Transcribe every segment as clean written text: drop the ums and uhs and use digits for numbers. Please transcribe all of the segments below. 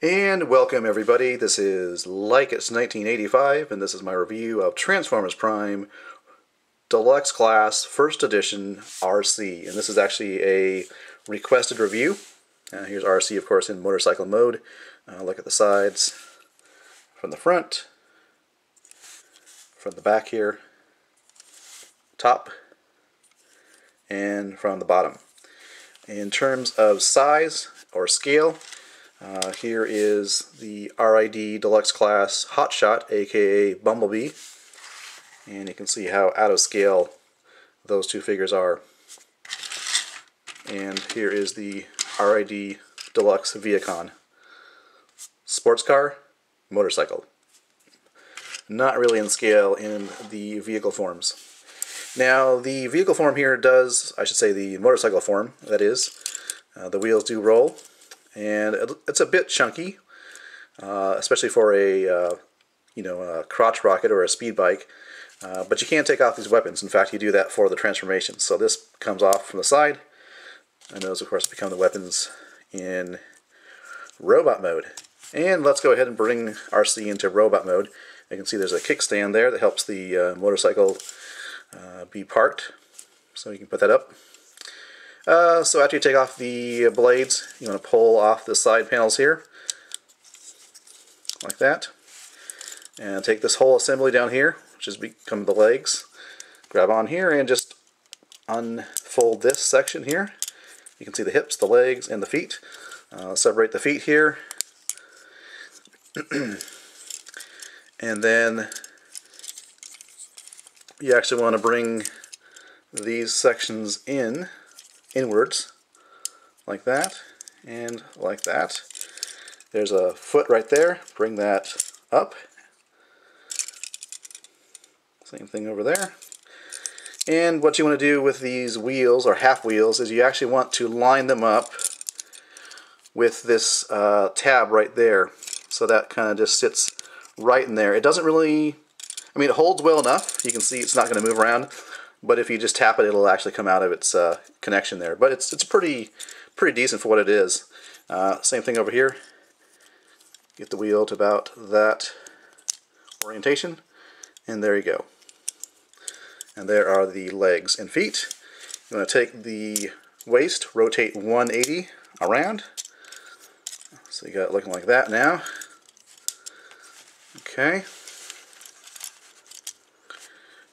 And welcome everybody, this is Like It's 1985, and this is my review of Transformers Prime Deluxe Class First Edition Arcee. And this is actually a requested review. Here's Arcee, of course, in motorcycle mode. Look at the sides, from the front, from the back here, top, and from the bottom. In terms of size or scale, here is the RID Deluxe Class Hotshot, aka Bumblebee, and you can see how out of scale those two figures are. And here is the RID Deluxe Viacon. Sports car, motorcycle. Not really in scale in the vehicle forms. Now, the vehicle form here does, I should say the motorcycle form, that is, the wheels do roll. And it's a bit chunky, especially for a crotch rocket or a speed bike. But you can take off these weapons. In fact, you do that for the transformation. So this comes off from the side, and those, of course, become the weapons in robot mode. And let's go ahead and bring Arcee into robot mode. You can see there's a kickstand there that helps the motorcycle be parked. So you can put that up. So after you take off the blades, you want to pull off the side panels here, like that, and take this whole assembly down here, which has become the legs, grab on here and just unfold this section here. You can see the hips, the legs, and the feet. Separate the feet here, and then you actually want to bring these sections inwards, like that, and like that. There's a foot right there, bring that up. Same thing over there. And what you want to do with these wheels, or half wheels, is you actually want to line them up with this tab right there. So that kind of just sits right in there. It doesn't really, I mean, it holds well enough. You can see it's not going to move around. But if you just tap it, it'll actually come out of its connection there. But it's pretty decent for what it is. Same thing over here. Get the wheel to about that orientation, and there you go. And there are the legs and feet. You want to take the waist, rotate 180 around. So you got it looking like that now. Okay.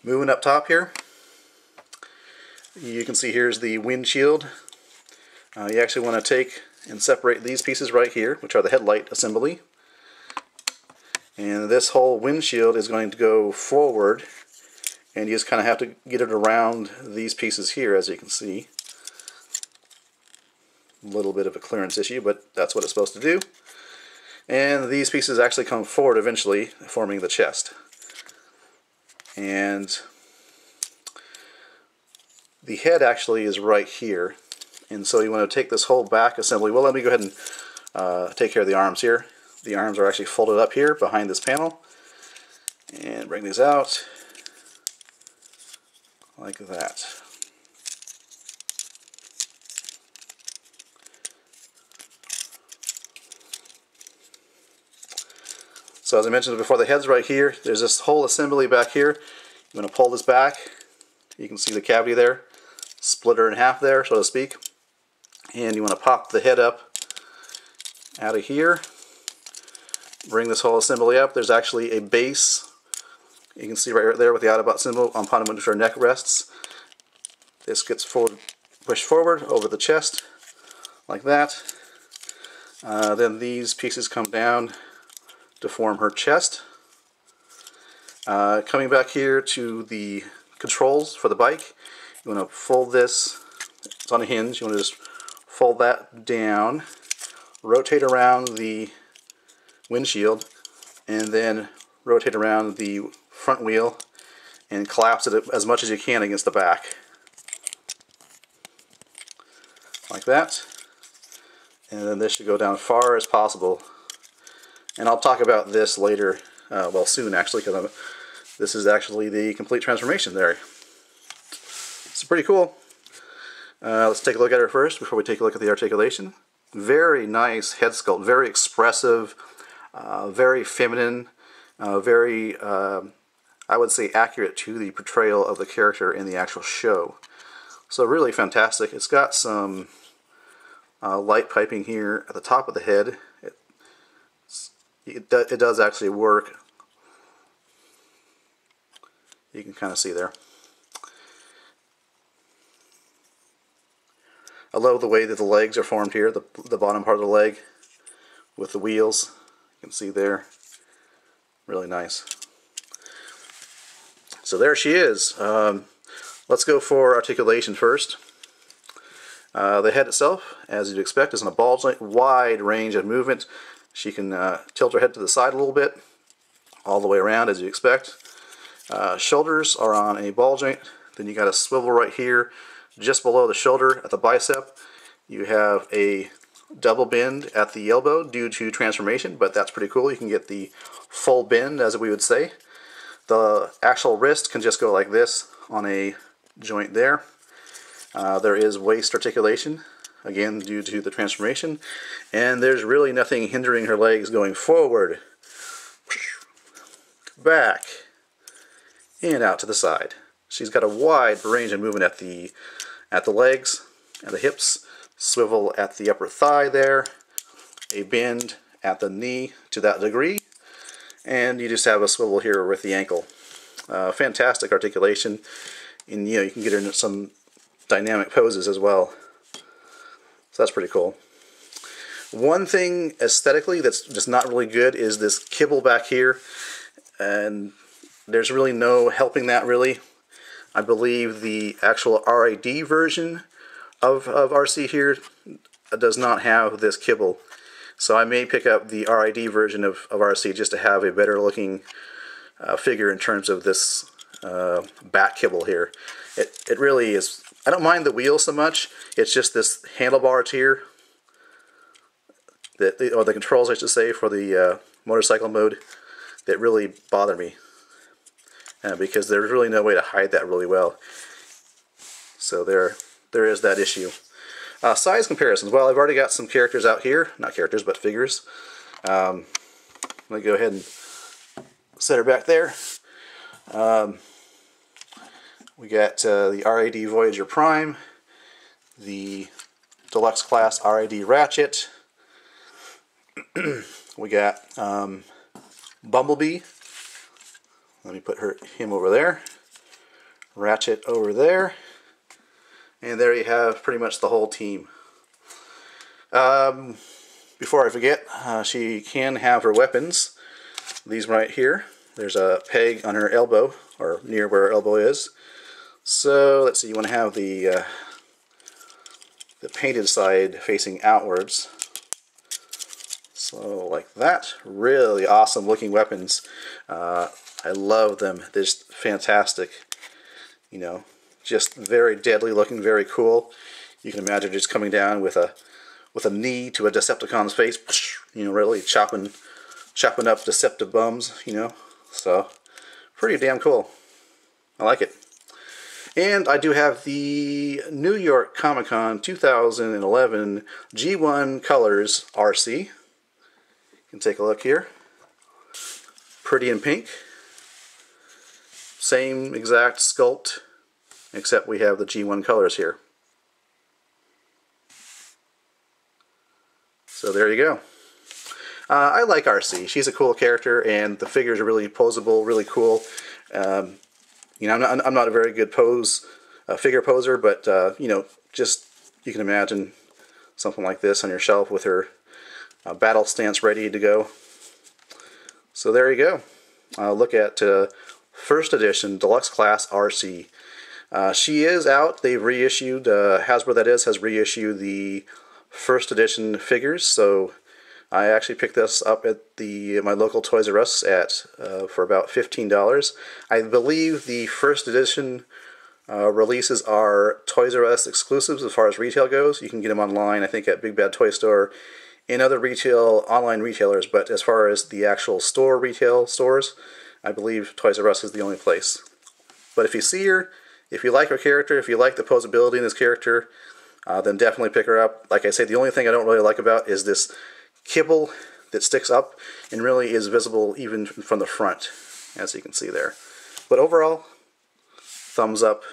Moving up top here. You can see here's the windshield. You actually want to take and separate these pieces right here, which are the headlight assembly. And this whole windshield is going to go forward, and you just kind of have to get it around these pieces here, as you can see. A little bit of a clearance issue, but that's what it's supposed to do. And these pieces actually come forward eventually, forming the chest. And the head actually is right here, and so you want to take this whole back assembly. Well, let me go ahead and take care of the arms here. The arms are actually folded up here behind this panel, and bring these out like that. So as I mentioned before, the head's right here. There's this whole assembly back here. You want to pull this back. You can see the cavity there. Split her in half there, so to speak. And you want to pop the head up out of here. Bring this whole assembly up. There's actually a base. You can see right there with the Autobot symbol upon which our neck rests. This gets pushed forward over the chest, like that. Then these pieces come down to form her chest. Coming back here to the controls for the bike, you want to fold this. It's on a hinge. You want to just fold that down, rotate around the windshield, and then rotate around the front wheel and collapse it as much as you can against the back, like that. And then this should go down far as possible. And I'll talk about this later, well, soon actually, because this is actually the complete transformation there. It's pretty cool. Let's take a look at her first before we take a look at the articulation. Very nice head sculpt, very expressive, very feminine, very, I would say, accurate to the portrayal of the character in the actual show. So really fantastic. It's got some light piping here at the top of the head. It does actually work. You can kind of see there. I love the way that the legs are formed here, the bottom part of the leg with the wheels. You can see there. Really nice. So there she is. Let's go for articulation first. The head itself, as you'd expect, is in a ball joint, wide range of movement. She can tilt her head to the side a little bit, all the way around as you expect. Shoulders are on a ball joint. Then you got a swivel right here, just below the shoulder at the bicep. You have a double bend at the elbow due to transformation, but that's pretty cool. You can get the full bend, as we would say. The actual wrist can just go like this on a joint there. There is waist articulation, again due to the transformation, and there's really nothing hindering her legs going forward, back, and out to the side. She's got a wide range of movement at the legs, at the hips, swivel at the upper thigh there, a bend at the knee to that degree, and you just have a swivel here with the ankle. Fantastic articulation, and you can get her into some dynamic poses as well. So that's pretty cool. One thing aesthetically that's just not really good is this kibble back here, and there's really no helping that really. I believe the actual RID version of Arcee here does not have this kibble. So I may pick up the RID version of Arcee just to have a better looking figure in terms of this back kibble here. It really is. I don't mind the wheel so much. It's just this handlebars here, or the controls I should say, for the motorcycle mode that really bother me. Because there's really no way to hide that really well. So there is that issue. Size comparisons. Well, I've already got some characters out here. Not characters, but figures. Let me go ahead and set her back there. We got the RID Voyager Prime, the Deluxe Class RID Ratchet. We got Bumblebee. Let me put him over there. Ratchet over there. And there you have pretty much the whole team. Before I forget, she can have her weapons. These right here. There's a peg on her elbow, or near where her elbow is. So let's see, you want to have the painted side facing outwards. So like that. Really awesome looking weapons. I love them. They're just fantastic. Just very deadly looking, very cool. You can imagine just coming down with a knee to a Decepticon's face, really chopping up Deceptive bums, So pretty damn cool. I like it. And I do have the New York Comic Con 2011 G1 Colors Arcee. You can take a look here. Pretty in pink. Same exact sculpt, except we have the G1 colors here. So there you go. I like Arcee. She's a cool character, and the figures are really poseable, really cool. I'm not a very good figure poser, but just you can imagine something like this on your shelf with her battle stance ready to go. So there you go. Look at first edition Deluxe Class Arcee. She is out. They've reissued, Hasbro that is, has reissued the first edition figures, so I actually picked this up at my local Toys R Us for about $15. I believe the first edition releases are Toys R Us exclusives as far as retail goes. You can get them online, I think, at Big Bad Toy Store and other online retailers, but as far as the actual retail stores, I believe Toys R Us is the only place. But if you see her, if you like her character, if you like the posability in this character, then definitely pick her up. Like I say, the only thing I don't really like about is this kibble that sticks up and really is visible even from the front, as you can see there. But overall, thumbs up.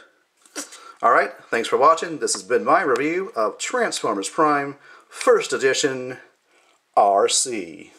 Alright, thanks for watching. This has been my review of Transformers Prime First Edition Arcee.